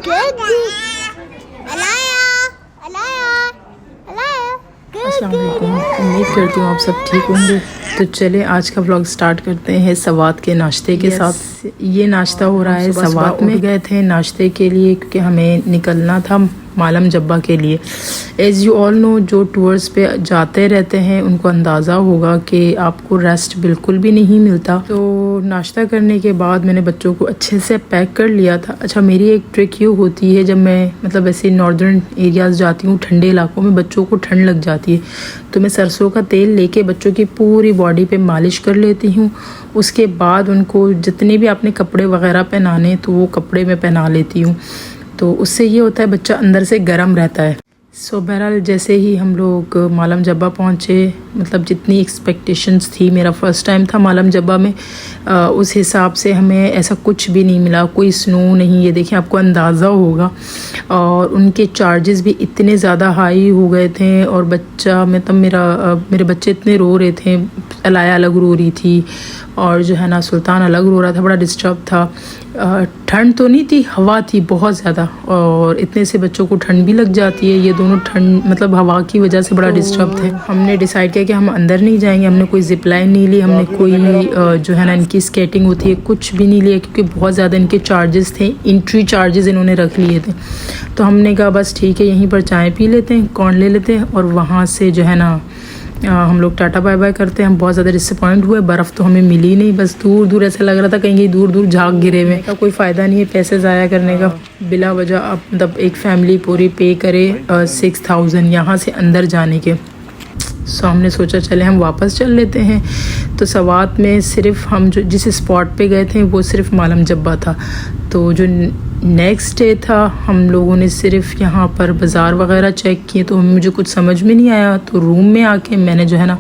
उम्मीद करती हूँ आप सब ठीक होंगे। तो चले आज का व्लॉग स्टार्ट करते हैं सवात के नाश्ते के साथ। ये नाश्ता हो रहा है सवात में। गए थे नाश्ते के लिए क्योंकि हमें निकलना था मालम जब्बा के लिए। एज़ यू ऑल नो, जो टूर्स पे जाते रहते हैं उनको अंदाज़ा होगा कि आपको रेस्ट बिल्कुल भी नहीं मिलता। तो नाश्ता करने के बाद मैंने बच्चों को अच्छे से पैक कर लिया था। अच्छा, मेरी एक ट्रिक ये होती है, जब मैं मतलब ऐसे नॉर्दर्न एरियाज़ जाती हूँ, ठंडे इलाकों में बच्चों को ठंड लग जाती है, तो मैं सरसों का तेल लेके बच्चों की पूरी बॉडी पे मालिश कर लेती हूँ। उसके बाद उनको जितने भी आपने कपड़े वगैरह पहनाने तो वो कपड़े में पहना लेती हूँ। तो उससे ये होता है बच्चा अंदर से गर्म रहता है। सो बहरहाल जैसे ही हम लोग मालम जब्बा पहुँचे, मतलब जितनी एक्सपेक्टेशंस थी, मेरा फ़र्स्ट टाइम था मालम जब्बा में, उस हिसाब से हमें ऐसा कुछ भी नहीं मिला। कोई स्नो नहीं, ये देखिए आपको अंदाज़ा होगा। और उनके चार्जेस भी इतने ज़्यादा हाई हो गए थे। और बच्चा मतलब मेरे बच्चे इतने रो रहे थे। अलाया अलग रो रही थी और जो है ना सुल्तान अलग रो रहा था, बड़ा डिस्टर्ब था। ठंड तो नहीं थी, हवा थी बहुत ज़्यादा, और इतने से बच्चों को ठंड भी लग जाती है। ये दोनों ठंड मतलब हवा की वजह से बड़ा डिस्टर्ब थे। हमने डिसाइड किया कि हम अंदर नहीं जाएंगे। हमने कोई जिप लाइन नहीं ली, हमने कोई जो है ना इनकी स्केटिंग होती है कुछ भी नहीं लिया, क्योंकि बहुत ज़्यादा इनके चार्जेस थे। एंट्री चार्जेस इन्होंने रख लिए थे। तो हमने कहा बस ठीक है, यहीं पर चाय पी लेते हैं, कॉर्न ले लेते हैं, और वहाँ से जो है ना हम लोग टाटा बाय बाय करते हैं। हम बहुत ज़्यादा डिसअपॉइंट हुए, बर्फ़ तो हमें मिली नहीं। बस दूर दूर ऐसा लग रहा था कहीं दूर दूर झाग गिरे हुए का कोई फ़ायदा नहीं है पैसे ज़ाया करने का बिला वजह। आप मतलब एक फैमिली पूरी पे करे 6000 यहाँ से अंदर जाने के। सो हमने सोचा चले हम वापस चल लेते हैं। तो सवात में सिर्फ हम जो जिस स्पॉट पे गए थे वो सिर्फ मालम जब्बा था। तो जो नेक्स्ट डे था हम लोगों ने सिर्फ यहाँ पर बाज़ार वगैरह चेक किए, तो मुझे कुछ समझ में नहीं आया। तो रूम में आके मैंने जो है ना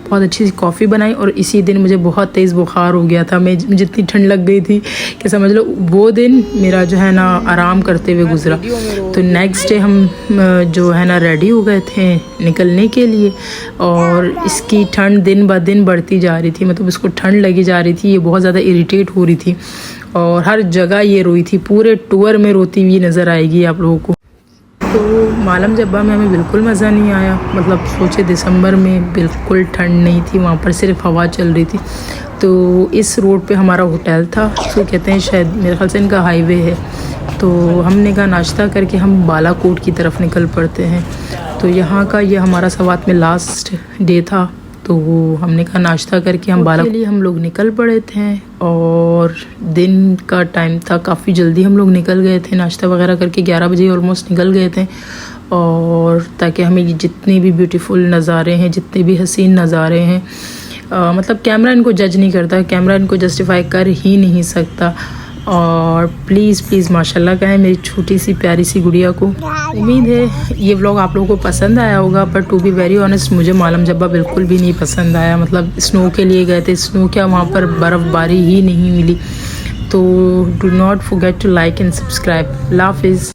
बहुत अच्छी सी कॉफ़ी बनाई, और इसी दिन मुझे बहुत तेज़ बुखार हो गया था। मुझे इतनी ठंड लग गई थी कि समझ लो वो दिन मेरा जो है ना आराम करते हुए गुजरा। तो नेक्स्ट डे हम जो है ना रेडी हो गए थे निकलने के लिए, और इसकी ठंड दिन ब दिन बढ़ती जा रही थी। मतलब इसको ठंड लगी जा रही थी, ये बहुत ज़्यादा इरिटेट हो रही थी, और हर जगह ये रोई थी। पूरे टूर में रोती हुई नज़र आएगी आप लोगों को। तो मालम जब्बा में हमें बिल्कुल मज़ा नहीं आया। मतलब सोचे दिसंबर में बिल्कुल ठंड नहीं थी, वहाँ पर सिर्फ हवा चल रही थी। तो इस रोड पे हमारा होटल था, तो कहते हैं शायद मेरे ख्याल से इनका हाईवे है। तो हमने कहा नाश्ता करके हम बालाकोट की तरफ निकल पड़ते हैं। तो यहाँ का ये हमारा सवात में लास्ट डे था, तो हमने कहा नाश्ता करके हम बालाकोट के लिए हम लोग निकल पड़े थे। और दिन का टाइम था, काफ़ी जल्दी हम लोग निकल गए थे। नाश्ता वगैरह करके 11 बजे ऑलमोस्ट निकल गए थे, और ताकि हमें जितने भी ब्यूटीफुल नज़ारे हैं, जितने भी हसीन नज़ारे हैं, मतलब कैमरा इनको जज नहीं करता, कैमरा इनको जस्टिफाई कर ही नहीं सकता। और प्लीज़ माशाल्लाह कहें मेरी छोटी सी प्यारी सी गुड़िया को। उम्मीद है ये व्लॉग आप लोगों को पसंद आया होगा, पर टू बी वेरी ऑनेस्ट मुझे मालम जब्बा बिल्कुल भी नहीं पसंद आया। मतलब स्नो के लिए गए थे, स्नो क्या वहाँ पर बर्फ़बारी ही नहीं मिली। तो do not forget to like and subscribe. अल्लाह हाफ़िज़।